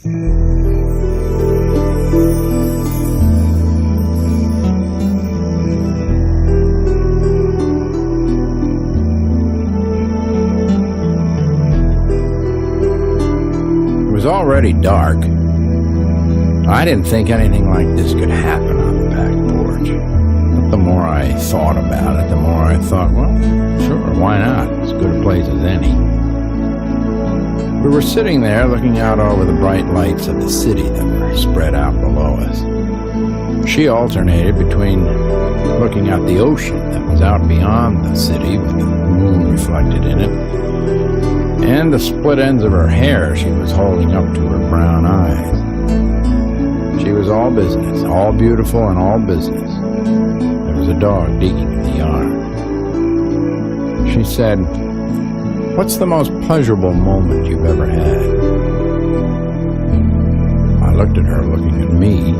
It was already dark. I didn't think anything like this could happen on the back porch. But the more I thought about it, the more I thought, well, sure, why not? As good a place as any. We were sitting there looking out over the bright lights of the city that were spread out below us. She alternated between looking at the ocean that was out beyond the city with the moon reflected in it, and the split ends of her hair she was holding up to her brown eyes. She was all business, all beautiful and all business. There was a dog digging in the yard. She said, "What's the most pleasurable moment you've ever had?" I looked at her, looking at me,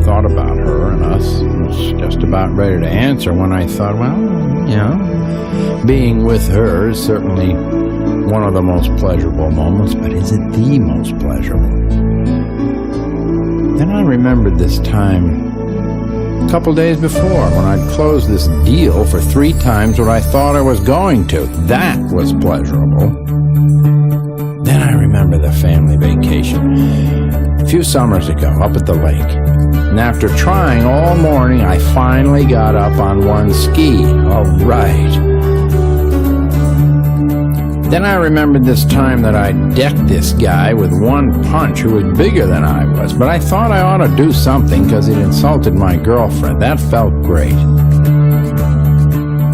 thought about her and us, and was just about ready to answer when I thought, well, being with her is certainly one of the most pleasurable moments, but is it the most pleasurable? Then I remembered this time a couple days before when I'd closed this deal for 3 times what I thought I was going to. That was pleasurable. Then I remember the family vacation a few summers ago up at the lake. And after trying all morning, I finally got up on one ski. All right. Then I remembered this time that I decked this guy with one punch who was bigger than I was, but I thought I ought to do something because he'd insulted my girlfriend. That felt great.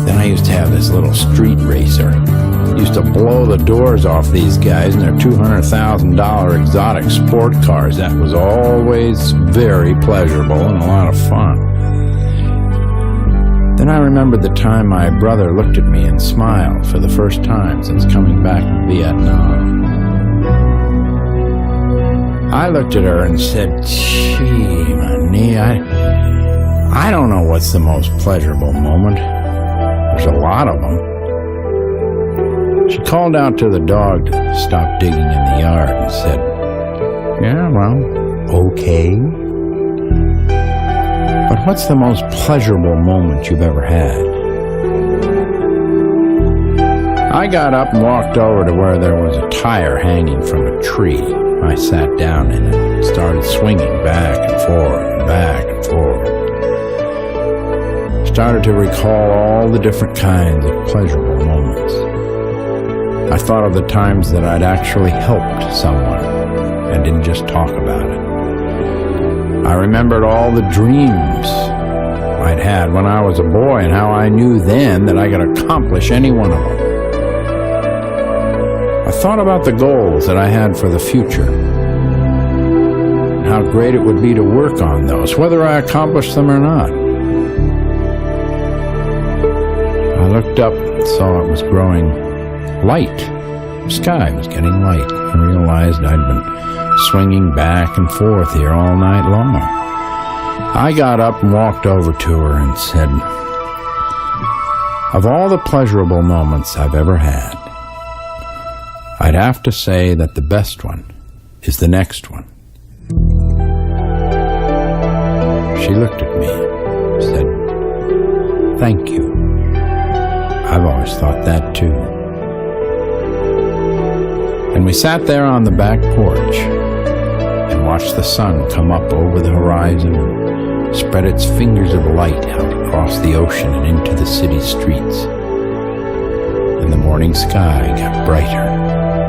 Then I used to have this little street racer. Used to blow the doors off these guys in their $200,000 exotic sport cars. That was always very pleasurable and a lot of fun. Then I remembered the time my brother looked at me and smiled for the first time since coming back from Vietnam. I looked at her and said, "Gee, honey, I don't know what's the most pleasurable moment. There's a lot of them." She called out to the dog to stop digging in the yard and said, "Yeah, well, okay. But what's the most pleasurable moment you've ever had?" I got up and walked over to where there was a tire hanging from a tree. I sat down in it and started swinging back and forth and back and forth. Started to recall all the different kinds of pleasurable moments. I thought of the times that I'd actually helped someone and didn't just talk about it. I remembered all the dreams I'd had when I was a boy and how I knew then that I could accomplish any one of them. I thought about the goals that I had for the future and how great it would be to work on those, whether I accomplished them or not. I looked up and saw it was growing light. The sky was getting light. I realized I'd been swinging back and forth here all night long. I got up and walked over to her and said, "Of all the pleasurable moments I've ever had, I'd have to say that the best one is the next one." She looked at me and said, "Thank you. I've always thought that too." And we sat there on the back porch and watched the sun come up over the horizon and spread its fingers of light out across the ocean and into the city streets. And the morning sky got brighter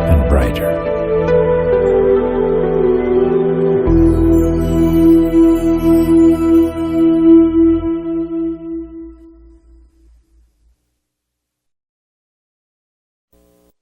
and brighter.